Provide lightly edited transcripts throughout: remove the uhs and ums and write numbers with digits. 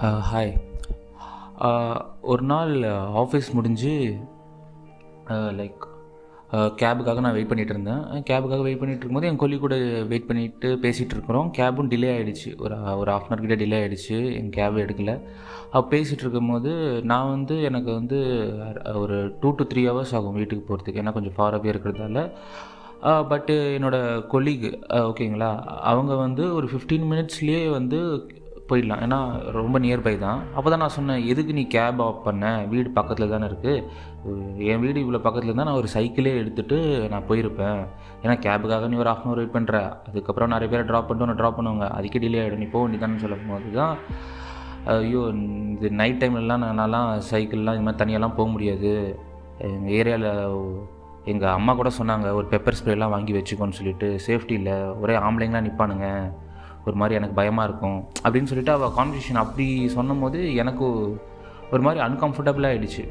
Hi. ஒரு நாள் office முடிஞ்சு லைக் கேபுக்காக நான் வெயிட் பண்ணிகிட்டு இருந்தேன். கேபுக்காக வெயிட் பண்ணிகிட்டு இருக்கும்போது என் கொல்லி கூட வெயிட் பண்ணிவிட்டு பேசிகிட்டு இருக்கிறோம். கேபும் டிலே ஆகிடுச்சு. ஒரு ஹாஃப் அன் ஹவர் கிட்டே டிலே ஆகிடுச்சு. என் கேப் எடுக்கலை. பேசிகிட்டு இருக்கும்போது நான் எனக்கு ஒரு 2 to 3 hours ஆகும் வீட்டுக்கு போகிறதுக்கு. ஏன்னா கொஞ்சம் ஃபாராகவே இருக்கிறதால. பட்டு என்னோடய கொல்லீக் ஓகேங்களா, அவங்க ஒரு 15 minutesலேயே போயிடலாம். ஏன்னா ரொம்ப நியர்பை தான். அப்போ தான் நான் சொன்னேன், எதுக்கு நீ கேப் ஆஃப் பண்ண? வீடு பக்கத்தில் தானே இருக்குது. என் வீடு இவ்வளோ பக்கத்தில் இருந்தால் நான் ஒரு சைக்கிளே எடுத்துகிட்டு நான் போயிருப்பேன். ஏன்னா கேபுக்காக நீ ஒரு ஹாஃப் அன் ஹவர் வெயிட் பண்ணுற, அதுக்கப்புறம் நிறைய பேரை ட்ராப் பண்ணிட்டு ஒன்று ட்ராப் பண்ணுவாங்க, அதுக்கே டிலே ஆகிடும், நீ போக வேண்டியதானு சொல்லும் போது தான் ஐயோ, இது நைட் டைம்லலாம் நான்லாம் சைக்கிள்லாம் இது மாதிரி தனியாலாம் போக முடியாது. எங்கள் ஏரியாவில் எங்கள் அம்மா கூட சொன்னாங்க, ஒரு பெப்பர் ஸ்ப்ரேலாம் வாங்கி வச்சுக்கோன்னு சொல்லிட்டு, சேஃப்டி இல்லை, ஒரே ஆம்பளைங்களாம் நிற்பானுங்க, ஒரு மாதிரி எனக்கு பயமாக இருக்கும் அப்படின்னு சொல்லிட்டு அவள் கான்வர்சேஷன் அப்படி சொன்னும் போது எனக்கு ஒரு மாதிரி அன்கம்ஃபர்டபுளாக ஆகிடுச்சு.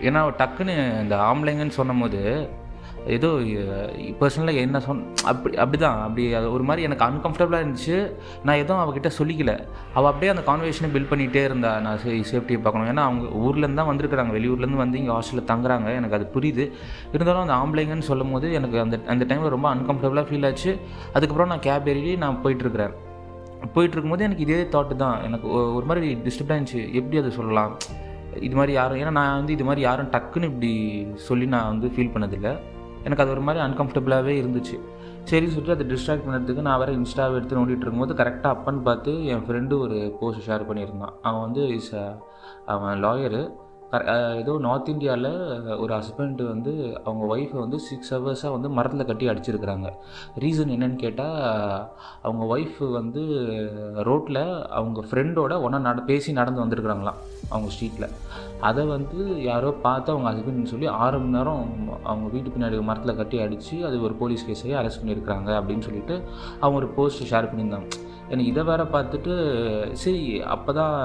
ஏன்னா டக்குன்னு இந்த ஆம்பளைங்கன்னு சொன்னும் போது ஏதோ பர்சனலாக என்ன அப்படி தான் அது ஒரு மாதிரி எனக்கு அன்கம்ஃபர்டபுளாக இருந்துச்சு. நான் எதுவும் அவகிட்ட சொல்லிக்கல. அவள் அப்படியே அந்த கான்வர்சேஷனை பில்ட் பண்ணிகிட்டே இருந்தா. நான் சேஃப்டியை பார்க்கணும், ஏன்னா அவங்க ஊர்லேருந்து தான் வந்திருக்கிறாங்க, வெளியூர்லேருந்து இங்கே ஹாஸ்டலில் தங்குறாங்க, எனக்கு அது புரியுது. இருந்தாலும் அந்த ஆம்பளைங்கன்னு சொல்லும் போது எனக்கு அந்த டைமில் ரொம்ப அன்கம்ஃபர்டபுளாக ஃபீல் ஆச்சு. அதுக்கப்புறம் நான் கேப் ஏறி நான் போயிட்டுருக்கிறேன். போயிட்டுருக்கும்போது எனக்கு இதே தாட்டு தான் எனக்கு ஒரு மாதிரி டிஸ்டர்ப்டாக இருந்துச்சு. எப்படி அதை சொல்லலாம், இது மாதிரி யாரும், ஏன்னா நான் இது மாதிரி யாரும் டக்குன்னு இப்படி சொல்லி நான் ஃபீல் பண்ணதில்லை. எனக்கு அது ஒரு மாதிரி அன்கம்ஃபர்டபுளாகவே இருந்துச்சு. சரின்னு சொல்லிட்டு அதை டிஸ்ட்ராக்ட் பண்ணுறதுக்கு நான் வேறு இன்ஸ்டாவை எடுத்து நோண்டிகிட்டு இருக்கும்போது கரெக்டாக அப்பன்னு பார்த்து என் ஃப்ரெண்டு ஒரு போஸ்ட் ஷேர் பண்ணியிருந்தான். அவன் அவன் லாயரு. ஏதோ நார்த் இந்தியாவில் ஒரு ஹஸ்பண்ட் அவங்க ஒய்ஃபை 6 hours மரத்தில் கட்டி அடிச்சிருக்கிறாங்க. ரீசன் என்னன்னு கேட்டால், அவங்க ஒய்ஃபு ரோட்டில் அவங்க ஃப்ரெண்டோட ஒன்றா பேசி நடந்து வந்திருக்கிறாங்களாம் அவங்க ஸ்ட்ரீட்டில். அதை யாரோ பார்த்து அவங்க ஹஸ்பண்ட்னு சொல்லி 6 மணி நேரம் அவங்க வீட்டு பின்னாடி மரத்தில் கட்டி அடித்து அது ஒரு போலீஸ் கேஸையே அரெஸ்ட் பண்ணியிருக்கிறாங்க அப்படின்னு சொல்லிட்டு அவங்க ஒரு போஸ்ட் ஷேர் பண்ணியிருந்தாங்க. எனக்கு இதை வேறு பார்த்துட்டு சரி, அப்போ தான்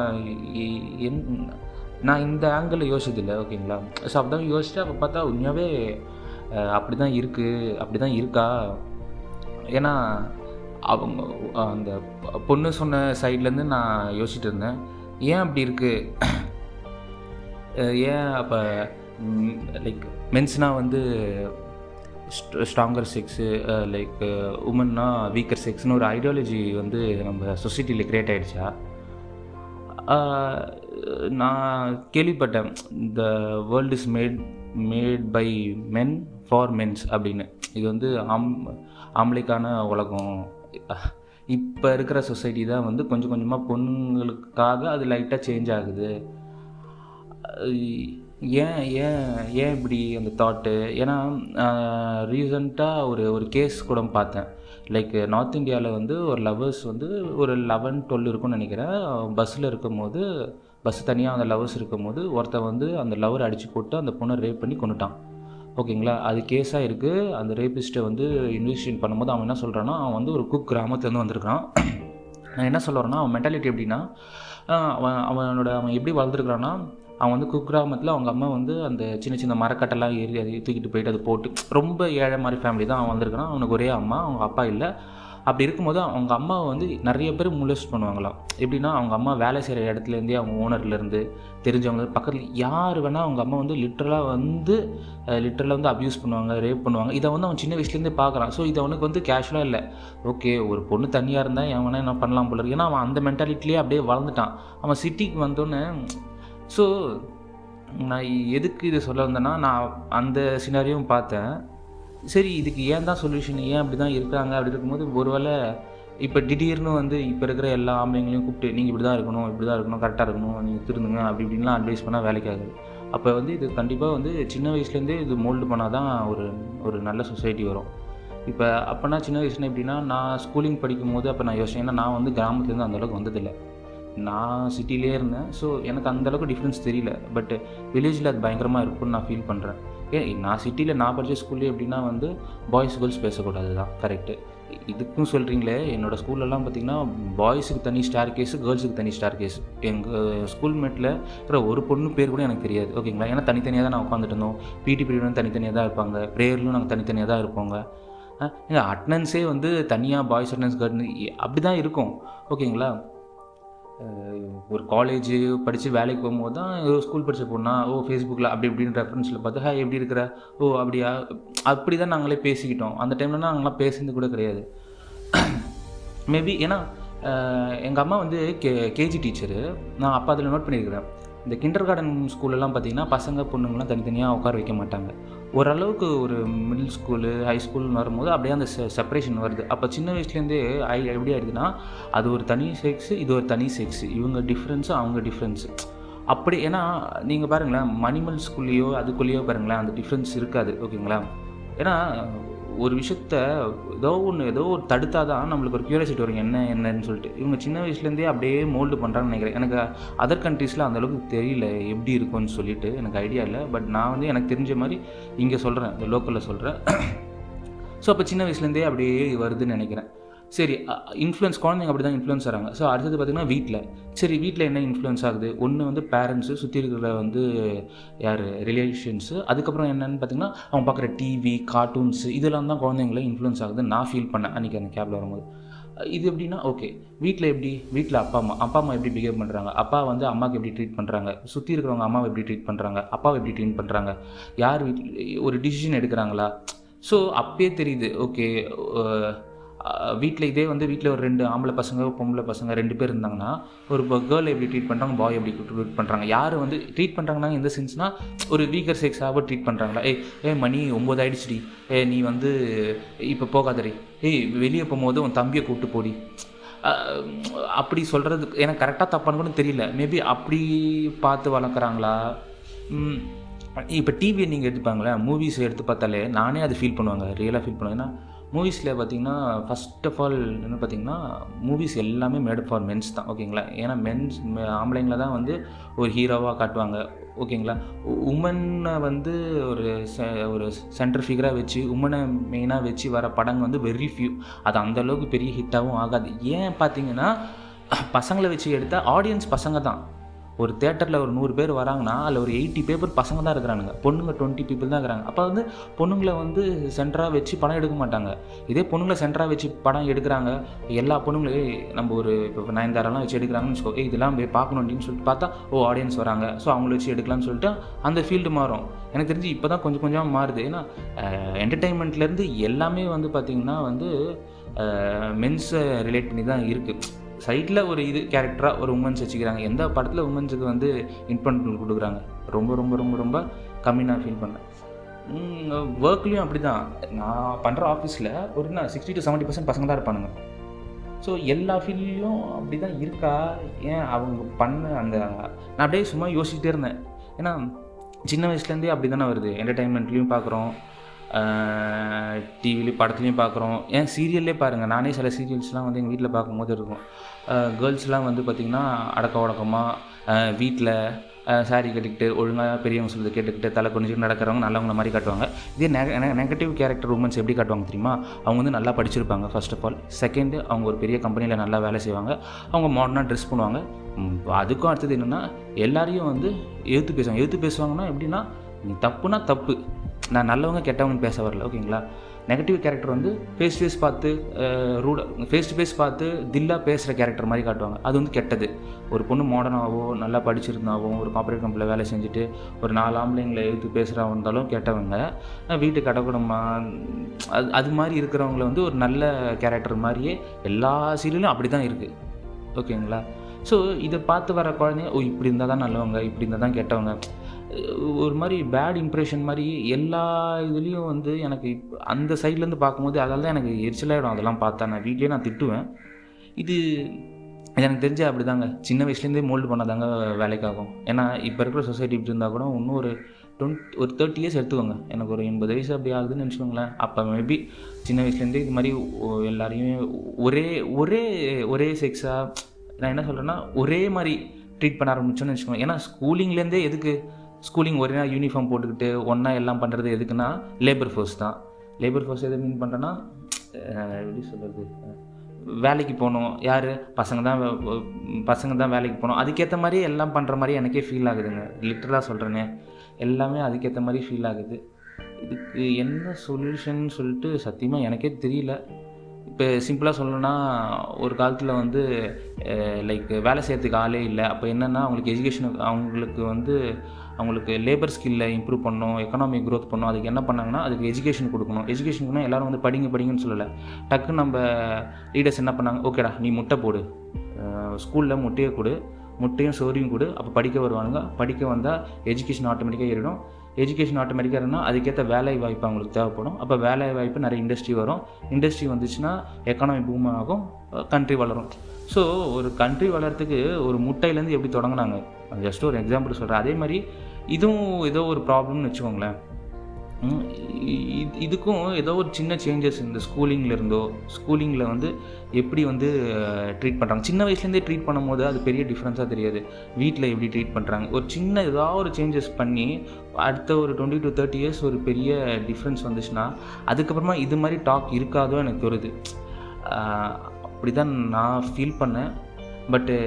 நான் இந்த ஆங்கிளில் யோசிச்சதில்லை, ஓகேங்களா. ஸோ அப்படி தான் யோசிச்சுட்டு அப்போ பார்த்தா உண்மையாகவே அப்படி தான் இருக்குது, அப்படி தான் இருக்கா. ஏன்னா அவங்க அந்த பொண்ணு சொன்ன சைட்லேருந்து நான் யோசிச்சுட்டு இருந்தேன், ஏன் அப்படி இருக்குது, ஏன் அப்போ லைக் மென்ஸ்னால் ஸ்ட்ராங்கர் செக்ஸு, லைக் உமன்னா வீக்கர் செக்ஸ்னு ஒரு ஐடியாலஜி நம்ம சொசைட்டியில் க்ரியேட் ஆகிடுச்சா. நான் கேள்விப்பட்டேன், the world is made by men for mens அப்படின்னு. இது ஆம்பளைக்கான உலகம். இப்போ இருக்கிற சொசைட்டி தான் கொஞ்சம் கொஞ்சமாக பொண்ணுங்களுக்காக அது லைட்டாக சேஞ்ச் ஆகுது. ஏன் ஏன் ஏன் இப்படி அந்த தாட்டு? ஏன்னா ரீசண்டாக ஒரு கேஸ் கூட பார்த்தேன். லைக் நார்த் இந்தியாவில் ஒரு லவ்வர்ஸ் ஒரு 11-12 இருக்கும்னு நினைக்கிறேன். பஸ்ஸில் இருக்கும்போது, பஸ் தனியாக அந்த லவ்வர்ஸ் இருக்கும்போது ஒருத்தன் அந்த லவர் அடித்து போட்டு அந்த பொண்ணை ரேப் பண்ணி கொண்டுட்டான், ஓகேங்களா. அது கேஸாக இருக்குது. அந்த ரேபிஸ்ட்டை இன்வெஸ்டிகேட் பண்ணும்போது அவன் என்ன சொல்கிறான்னா, அவன் ஒரு குக் கிராமத்துலேருந்து வந்திருக்கான். நான் என்ன சொல்ல வரேன்னா, அவன் மென்டாலிட்டி எப்படின்னா, அவன் எப்படி வளர்ந்துருக்கிறான்னா, அவன் குக்கிராமத்தில் அவங்க அம்மா அந்த சின்ன சின்ன மரக்கட்டெல்லாம் ஏறி அதை தூக்கிட்டு போயிட்டு அதை போட்டு ரொம்ப ஏழை மாதிரி ஃபேமிலி தான் அவன் வந்திருக்கான். அவனுக்கு ஒரே அம்மா, அவங்க அப்பா இல்லை. அப்படி இருக்கும்போது அவங்க அம்மாவை நிறைய பேர் முலஸ்ட் பண்ணுவாங்களாம். எப்படின்னா, அவங்க அம்மா வேலை செய்கிற இடத்துலேருந்தே, அவங்க ஓனர்லேருந்து தெரிஞ்சவங்க பக்கத்தில் யார் வேணால் அவங்க அம்மா லிட்டரலாக அப்யூஸ் பண்ணுவாங்க, ரேப் பண்ணுவாங்க. இதை அவன் சின்ன வயசுலேருந்தே பார்க்குறான். ஸோ இது அவனுக்கு கேஷுவலாக இல்லை. ஓகே, ஒரு பொண்ணு தனியாக இருந்தால் அவன் வேணால் என்ன பண்ணலாம் போல இருக்கு. ஏன்னா அவன் அந்த மென்டாலிட்டிலேயே அப்படியே வளர்ந்துட்டான். அவன் சிட்டிக்கு வந்தோன்னே. ஸோ நான் எதுக்கு இது சொல்ல வந்தேன்னா, நான் அந்த சினாரியும் பார்த்தேன். சரி, இதுக்கு ஏன் தான் சொல்யூஷன், ஏன் அப்படி தான் இருக்காங்க அப்படி இருக்கும்போது, ஒருவேளை இப்போ திடீர்னு இப்போ இருக்கிற எல்லா ஆம்பளைங்களையும் கூப்பிட்டு நீங்கள் இப்படி தான் இருக்கணும், இப்படி தான் இருக்கணும், கரெக்டாக இருக்கணும், நீங்கள் திருந்துங்க அப்படி இப்படின்லாம் அட்வைஸ் பண்ணால் வேலைக்காகுது. அப்போ இது கண்டிப்பாக சின்ன வயசுலேருந்தே இது மோல்டு பண்ணால் தான் ஒரு நல்ல சொசைட்டி வரும். இப்போ அப்போனா சின்ன வயசுல எப்படின்னா, நான் ஸ்கூலிங் படிக்கும்போது அப்போ நான் யோசிச்சேன், ஏன்னா நான் கிராமத்துலேருந்து அந்தளவுக்கு வந்ததில்லை, நான் சிட்டிலே இருந்தேன். ஸோ எனக்கு அந்தளவுக்கு டிஃப்ரென்ஸ் தெரியல. பட் வில்லேஜில் அது பயங்கரமாக இருக்குன்னு நான் ஃபீல் பண்ணுறேன். நான் சிட்டியில் நான் படித்த ஸ்கூல்லே எப்படின்னா பாய்ஸ் கேர்ள்ஸ் பேசக்கூடாது தான், கரெக்டு. இதுக்கும் சொல்கிறீங்களே, என்னோடய ஸ்கூல்லலாம் பார்த்திங்கன்னா பாய்ஸுக்கு தனி ஸ்டார் கேஸு, கேர்ள்ஸுக்கு தனி ஸ்டார் கேஸ். எங்கள் ஸ்கூல்மேட்டில் இருக்கிற ஒரு பொண்ணு பேர் கூட எனக்கு தெரியாது, ஓகேங்களா. ஏன்னா தனித்தனியாக தான் நான் உட்காந்துட்டு இருந்தோம். பிடி பீரியடும் தனித்தனியாக தான் இருப்பாங்க, ப்ரேயர்லையும் நாங்கள் தனித்தனியாக தான் இருப்போங்க. அட்டனன்ஸே தனியாக பாய்ஸ் அட்டனன்ஸ் கேர்ள்னு அப்படி தான் இருக்கும், ஓகேங்களா. ஒரு காலேஜ் படித்து வேலைக்கு போகும்போது தான் ஸ்கூல் படித்த பொண்ணா ஃபேஸ்புக்கில் அப்படி இப்படின்னு ரெஃபரன்ஸில் பார்த்து ஹாய் எப்படி இருக்கிற அப்படியா அப்படி தான் நாங்களே பேசிக்கிட்டோம். அந்த டைம்லலாம் நாங்களாம் பேசுனது கூட கிடையாது. மேபி ஏன்னா எங்கள் அம்மா வந்து கேஜி டீச்சரு. நான் அப்போ அதில் நோட் பண்ணியிருக்கிறேன். இந்த கிண்டர் கார்டன் ஸ்கூல்லலாம் பார்த்திங்கன்னா பசங்க பொண்ணுங்களாம் தனித்தனியாக உட்கார வைக்க மாட்டாங்க. ஓரளவுக்கு ஒரு மிடில் ஸ்கூலு ஹை ஸ்கூல்னு வரும்போது அப்படியே அந்த செப்பரேஷன் வருது. அப்போ சின்ன வயசுலேருந்தே எப்படி ஆகிடுதுன்னா அது ஒரு தனி செக்ஸு, இது ஒரு தனி செக்ஸு, இவங்க டிஃப்ரென்ஸு அவங்க டிஃப்ரென்ஸு அப்படி. ஏன்னா நீங்கள் பாருங்களேன், மணிமல் ஸ்கூல்லையோ அதுக்குள்ளேயோ பாருங்களேன் அந்த டிஃப்ரென்ஸ் இருக்காது. ஓகேங்களா? ஏன்னா ஒரு விஷயத்த ஏதோ ஒரு தடுத்தா தான் நம்மளுக்கு ஒரு க்யூரியாசிட்டி வரும் என்னன்னு சொல்லிட்டு. இவங்க சின்ன வயசுலேருந்தே அப்படியே மோல்டு பண்ணுறாங்கன்னு நினைக்கிறேன். எனக்கு அதர் கண்ட்ரீஸில் அந்தளவுக்கு தெரியல எப்படி இருக்கும்னு சொல்லிட்டு, எனக்கு ஐடியா இல்லை. பட் நான் வந்து எனக்கு தெரிஞ்ச மாதிரி இங்கே சொல்கிறேன், இந்த லோக்கலில் சொல்கிறேன். ஸோ அப்போ சின்ன வயசுலேருந்தே அப்படியே வருதுன்னு நினைக்கிறேன். சரி, இன்ஃப்ளூயன்ஸ் குழந்தைங்க அப்படி தான் இன்ஃப்ளூயன்ஸ் ஆகிறாங்க. ஸோ அடுத்தது பார்த்திங்கன்னா வீட்டில். சரி, வீட்டில் என்ன இன்ஃப்ளூயன்ஸ் ஆகுது? ஒன்று வந்து பேரண்ட்ஸு, சுற்றி இருக்கிற வந்து யார் ரிலேஷன்ஸு. அதுக்கப்புறம் என்னென்னு பார்த்திங்கன்னா அவங்க பார்க்குற டிவி, கார்ட்டூன்ஸு, இதெல்லாம் தான் குழந்தைங்கள இன்ஃப்ளூயன்ஸ் ஆகுது நான் ஃபீல் பண்ணேன் அன்றைக்கி அந்த கேபில் வரும்போது. இது எப்படின்னா ஓகே, வீட்டில் எப்படி? வீட்டில் அப்பா அம்மா எப்படி பிஹேவ் பண்ணுறாங்க, அப்பா வந்து அம்மாவுக்கு எப்படி ட்ரீட் பண்ணுறாங்க, சுற்றி இருக்கிறவங்க அம்மாவை எப்படி ட்ரீட் பண்ணுறாங்க, அப்பாவை எப்படி ட்ரீட் பண்ணுறாங்க, யார் வீட்டில் ஒரு டிசிஷன் எடுக்கிறாங்களா. ஸோ அப்பயே தெரியுது ஓகே, வீட்டில் இதே வந்து வீட்டில் ஒரு 2 ஆம்பளை பசங்க பொம்பளை பசங்க 2 பேர் இருந்தாங்கன்னா ஒரு கேர்ள் எப்படி ட்ரீட் பண்ணுறாங்க, பாய் எப்படி ட்ரீட் பண்ணுறாங்க, யார் வந்து ட்ரீட் பண்ணுறாங்கன்னா எந்த சென்ஸ்னால் ஒரு வீக்கர் செக்ஸாக ட்ரீட் பண்ணுறாங்களா. மணி 9 ஆகிடுச்சுடி, நீ வந்து இப்போ போகாதடி, வெளியே போகும்போது உன் தம்பியை கூப்பிட்டு போடி, அப்படி சொல்கிறதுக்கு எனக்கு கரெக்டாக தப்பான்னு கூட தெரியல. மேபி அப்படி பார்த்து வளர்க்குறாங்களா. இப்போ டிவியை நீங்கள் எடுத்துப்பாங்களேன், மூவிஸ் எடுத்து பார்த்தாலே நானே அதை ஃபீல் பண்ணுவாங்க, ரியலாக ஃபீல் பண்ணுவேன். ஏன்னா மூவிஸில் பார்த்திங்கன்னா ஃபஸ்ட் ஆஃப் ஆல் என்ன பார்த்திங்கன்னா மூவிஸ் எல்லாமே மேட் ஃபார் மென்ஸ் தான். ஓகேங்களா? ஏன்னா ஆம்பளைங்களை தான் வந்து ஒரு ஹீரோவாக காட்டுவாங்க. ஓகேங்களா? உமனை வந்து ஒரு சென்டர் ஃபிகராக வச்சு உமனை மெயினாக வச்சு வர படங்கள் வந்து வெரி ஃபியூ. அது அந்தளவுக்கு பெரிய ஹிட்டாகவும் ஆகாது. ஏன் பார்த்திங்கன்னா பசங்களை வச்சு எடுத்தால் ஆடியன்ஸ் பசங்க தான். ஒரு தேட்டரில் ஒரு 100 பேர் வராங்கன்னா அதில் ஒரு 80 பேர் பசங்க தான் இருக்கிறானுங்க, பொண்ணுங்க 20 people தான் இருக்கிறாங்க. அப்போ வந்து பொண்ணுங்களை வந்து சென்டராக வச்சு படம் எடுக்க மாட்டாங்க. இதே பொண்ணுங்களை சென்டராக வச்சு படம் எடுக்கிறாங்க, எல்லா பொண்ணுங்களையும் நம்ம ஒரு இப்போ நயன்தாரெல்லாம் வச்சு எடுக்கிறாங்கன்னு வச்சுக்கோ, இதெல்லாம் போய் பார்க்கணும் அப்படின்னு சொல்லிட்டு பார்த்தா ஆடியன்ஸ் வராங்க, ஸோ அவங்கள வச்சு எடுக்கலாம்னு சொல்லிட்டு அந்த ஃபீல்டு மாறும். எனக்கு தெரிஞ்சு இப்போ தான் கொஞ்சம் கொஞ்சமாக மாறுது. ஏன்னா என்டர்டெயின்மெண்ட்லேருந்து எல்லாமே வந்து பார்த்திங்கன்னா வந்து மென்ஸை ரிலேட் பண்ணி தான் இருக்குது. சைடில் ஒரு கேரக்டராக ஒரு உமன்ஸ் வச்சுக்கிறாங்க. எந்த படத்தில் உமன்ஸுக்கு வந்து இம்பார்ட்டன்ட் கொடுக்குறாங்க? ரொம்ப ரொம்ப ரொம்ப ரொம்ப கம்மி நான் ஃபீல் பண்ணேன். ஒர்க்லேயும் அப்படி தான். நான் பண்ணுற ஆஃபீஸில் ஒரு 60 to 70% பசங்க தான் இருப்பானுங்க. ஸோ எல்லா ஃபீல்ட்லேயும் அப்படி தான் இருக்கா? ஏன் அவங்க பண்ண அந்த நான் அப்படியே சும்மா யோசிச்சுட்டே இருந்தேன். ஏன்னா சின்ன வயசுலேருந்தே அப்படி தானே வருது. என்டர்டெயின்மெண்ட்லேயும் பார்க்குறோம், டிவிலையும் படத்துலையும் பார்க்குறோம். ஏன் சீரியல்லே பாருங்கள், நானே சில சீரியல்ஸ்லாம் வந்து எங்கள் வீட்டில் பார்க்கும்போது இருக்கும். கேர்ள்ஸ்லாம் வந்து பார்த்திங்கன்னா அடக்க உடக்கமாக வீட்டில் சாரி கட்டிக்கிட்டு ஒழுங்காக பெரியவங்க சொல்லுறது கேட்டுக்கிட்டு தலை கொஞ்சம் நடக்கிறவங்க நல்லவங்க மாதிரி காட்டுவாங்க. இதே நெகட்டிவ் கேரக்டர் உமன்ஸ் எப்படி காட்டுவாங்க தெரியுமா? அவங்க வந்து நல்லா படிச்சிருப்பாங்க ஃபர்ஸ்ட் ஆஃப் ஆல். செகண்டு, அவங்க ஒரு பெரிய கம்பெனியில் நல்லா வேலை செய்வாங்க, அவங்க மாடர்னாக ட்ரெஸ் பண்ணுவாங்க. அதுக்கும் அடுத்தது என்னென்னா எல்லாரையும் வந்து எதிர்த்து பேசுவாங்கன்னா எப்படின்னா, நீ தப்புனா தப்பு, நான் நல்லவங்க கெட்டவங்கன்னு பேச வரல. ஓகேங்களா? நெகட்டிவ் கேரக்டர் வந்து ஃபேஸ் டு ஃபேஸ் பார்த்து தில்லாக பேசுகிற கேரக்டர் மாதிரி காட்டுவாங்க. அது வந்து கெட்டது. ஒரு பொண்ணு மாடர்னாவோ நல்லா படிச்சிருந்தாவும் ஒரு கார்ப்பரேட் கம்பெனியில் வேலை செஞ்சுட்டு ஒரு 4 ஆம்பளைங்களை எடுத்து பேசுகிறவங்க இருந்தாலும் கெட்டவங்க. வீட்டு கடக்கூடமாக அது மாதிரி இருக்கிறவங்கள வந்து ஒரு நல்ல கேரக்டர் மாதிரியே எல்லா சீரியலும் அப்படி தான் இருக்குது. ஓகேங்களா? ஸோ இதை பார்த்து வர குழந்தைங்க இப்படி இருந்தால் தான் நல்லவங்க, இப்படி இருந்தால் தான் கெட்டவங்க, ஒரு மாதிரி பேட் இம்ப்ரெஷன் மாதிரி எல்லா இதுலேயும் வந்து எனக்கு அந்த சைட்லேருந்து பார்க்கும்போது அதனால தான் எனக்கு எரிச்சலாகிடும். அதெல்லாம் பார்த்தா நான் வீட்லேயே நான் திட்டுவேன். இது எனக்கு தெரிஞ்ச அப்படி தாங்க, சின்ன வயசுலேருந்தே மோல்டு பண்ணாதாங்க வேலைக்காகும். ஏன்னா இப்போ இருக்கிற சொசைட்டி இப்படி இருந்தால் கூட இன்னும் ஒரு 30 years எடுத்துக்கோங்க, எனக்கு ஒரு 80 வயசு அப்படி ஆகுதுன்னு நினச்சிக்கோங்களேன். அப்போ மேபி சின்ன வயசுலேருந்தே இது மாதிரி எல்லாரையுமே ஒரே செக்ஸாக, நான் என்ன சொல்கிறேன்னா ஒரே மாதிரி ட்ரீட் பண்ண ஆரம்பிச்சோன்னு வச்சுக்கோங்க. ஏன்னா ஸ்கூலிங்லேருந்தே எதுக்கு ஸ்கூலிங் ஒரே நாள் யூனிஃபார்ம் போட்டுக்கிட்டு ஒன்றா எல்லாம் பண்ணுறது எதுக்குன்னா லேபர் ஃபோர்ஸ் தான். லேபர் ஃபோர்ஸ் எதை மீன் பண்ணுறேன்னா எப்படி சொல்கிறது, வேலைக்கு போகணும், யார் பசங்க தான் வேலைக்கு போகணும், அதுக்கேற்ற மாதிரி எல்லாம் பண்ணுற மாதிரி எனக்கே ஃபீல் ஆகுதுங்க. லிட்டரலாக சொல்கிறேனே, எல்லாமே அதுக்கேற்ற மாதிரி ஃபீல் ஆகுது. இதுக்கு என்ன சொல்யூஷன் சொல்லிட்டு சத்தியமாக எனக்கே தெரியல. இப்போ சிம்பிளாக சொல்லணும்னா ஒரு காலத்தில் வந்து லைக் வேலை செய்கிறதுக்கு ஆளே இல்லை. அப்போ என்னென்னா அவங்களுக்கு எஜுகேஷனுக்கு அவங்களுக்கு லேபர் ஸ்கில்லை இம்ப்ரூவ் பண்ணணும், எக்கனாமி க்ரோத் பண்ணணும். அதுக்கு என்ன பண்ணாங்கன்னா அதுக்கு எஜுகேஷன் கொடுக்கணும். எஜுகேஷனுக்குனா எல்லோரும் வந்து படிங்கன்னு சொல்லலை. டக்குன்னு நம்ம லீடர்ஸ் என்ன பண்ணாங்க, ஓகேடா நீ முட்டை போடு, ஸ்கூலில் முட்டையை கொடு, முட்டையும் சோறியும் கொடு, அப்போ படிக்க வருவானுங்க. படிக்க வந்தால் எஜுகேஷன் ஆட்டோமேட்டிக்காக ஏறிடும். எஜுகேஷன் ஆட்டோமேட்டிக்காக இருந்தால் அதுக்கேற்ற வேலை வாய்ப்பு அவங்களுக்கு தேவைப்படும். அப்போ வேலை வாய்ப்பு நிறைய இண்டஸ்ட்ரி வரும். இண்டஸ்ட்ரி வந்துச்சுன்னா எக்கானமி பூம் ஆகும், கண்ட்ரி வளரும். ஸோ ஒரு கண்ட்ரி வளர்கிறதுக்கு ஒரு முட்டையிலேருந்து எப்படி தொடங்கினாங்க, அது ஜஸ்ட் ஒரு எக்ஸாம்பிள் சொல்கிறேன். அதே மாதிரி இதுவும் ஏதோ ஒரு ப்ராப்ளம்னு வச்சுக்கோங்களேன். இதுக்கும் ஏதோ ஒரு சின்ன சேஞ்சஸ் இந்த ஸ்கூலிங்கில் வந்து எப்படி வந்து ட்ரீட் பண்ணுறாங்க, சின்ன வயசுலேருந்தே ட்ரீட் பண்ணும்போது அது பெரிய டிஃப்ரென்ஸாக தெரியாது. வீட்டில் எப்படி ட்ரீட் பண்ணுறாங்க, ஒரு சின்ன ஏதாவது ஒரு சேஞ்சஸ் பண்ணி அடுத்த ஒரு 20 to 30 இயர்ஸ் ஒரு பெரிய டிஃப்ரென்ஸ் வந்துச்சுன்னா அதுக்கப்புறமா இது மாதிரி டாக் இருக்காதோ எனக்கு வருது. அப்படி தான் நான் ஃபீல் பண்ணேன். பட்டு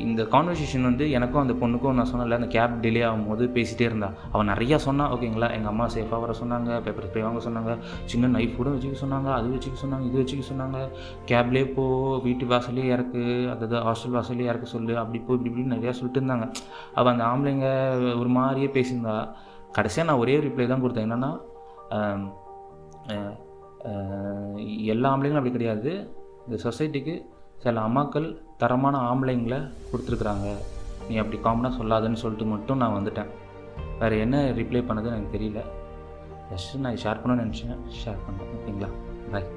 இந்த கான்வர்சேஷன் வந்து எனக்கும் அந்த பொண்ணுக்கும் நான் சொன்னல, அந்த கேப் டிலே ஆகும்போது பேசிகிட்டே இருந்தா. அவன் நிறையா சொன்னான். ஓகேங்களா, எங்கள் அம்மா சேஃபாக வர சொன்னாங்க, பேப்பர் ஸ்ப்ரே வாங்க சொன்னாங்க, சின்ன நைஃப் கூட வச்சுக்க சொன்னாங்க, அது வச்சுக்க சொன்னாங்க, இது வச்சுக்க சொன்னாங்க, கேப்லேயே போ, வீட்டு வாசலே இறக்கு, அதாவது ஹாஸ்டல் வாசலே இறக்க சொல்லு, அப்படி போ, இப்படி நிறையா சொல்லிட்டு இருந்தாங்க. அவள் அந்த ஆம்பளைங்க ஒரு மாதிரியே பேசியிருந்தா. கடைசியாக நான் ஒரே ரிப்ளை தான் கொடுத்தேன், என்னென்னா எல்லா ஆம்பளைங்களும் அப்படி கிடையாது, இந்த சொசைட்டிக்கு சில அம்மாக்கள் தரமான ஆம்பளைங்களை கொடுத்துருக்குறாங்க, நீ அப்படி காமனாக சொல்லாதுன்னு சொல்லிட்டு மட்டும் நான் வந்துட்டேன். வேறு என்ன ரிப்ளை பண்ணதுன்னு எனக்கு தெரியல. ஜஸ்ட்டு நான் ஷேர் பண்ணணும்னு நினச்சேன், ஷேர் பண்ணேன். ஓகேங்களா, பாய்.